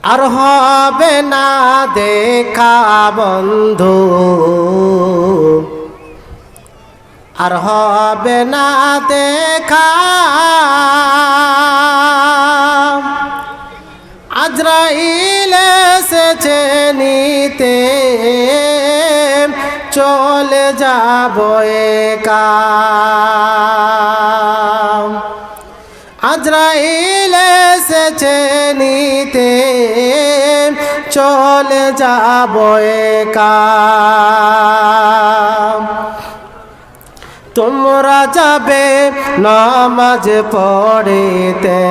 আর হবে না দেখা বন্ধু, আর হবে না দেখা। আজরাইল এসেছে নিতে, চলে যাব একা। আজরাইল এসেছে নিতে, চলে যাব একা। তোমরা যাবে নামাজ পড়িতে,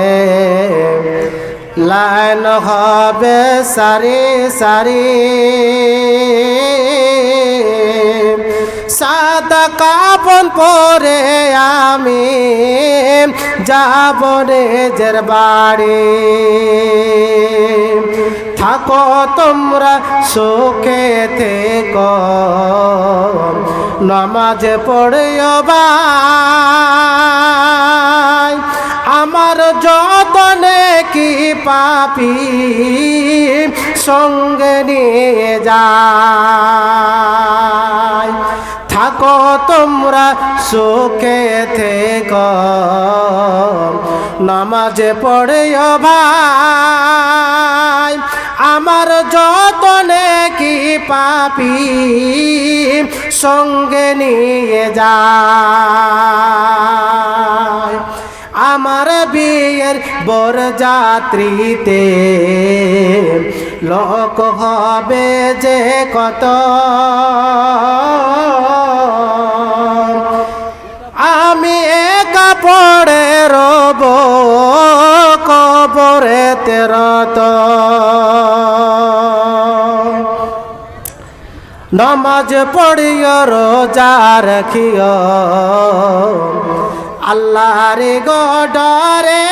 লাইন হবে সারি সারি। সাদা কাপন পরে আমি যাব নিজের বাড়ি। থাকো তোমরা সুখে থেকো, নামাজ পড়িও ভাই। আমার যতনে কি পাপি সঙ্গে নিয়ে যায়। থাকো তোমরা সুখে থেকো, নামাজ পড়িও ভাই। আমার যতনে কি পাপি সঙ্গে নিয়ে যায়। আমার বিয়ের বরযাত্রীতে লোক হবে যে কত, আমি একা পড়ে রব কবরেতে রত। নামাজ পড়িও রোজা রাখিও, আল্লাহর গডরে।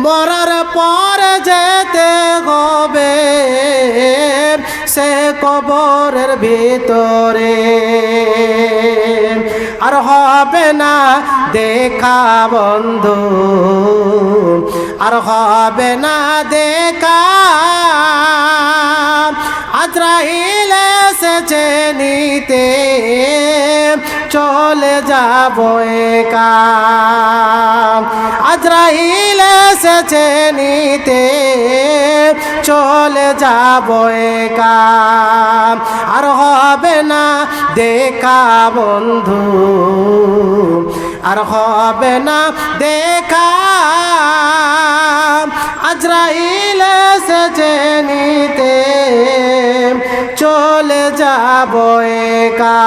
মরার পর যেতে হবে সে কবরের ভিতরে। আর হবে না দেখা বন্ধু, আর হবে না দেখা। আজরাইল এসেছে নিতে, চলে যাব একা। আজরাইল এসেছে নিতে, চলে যাব একা। আর হবে না দেখা বন্ধু, আর হবে না দেখা। আজরাইল এসেছে নিতে, চলে যাব একা।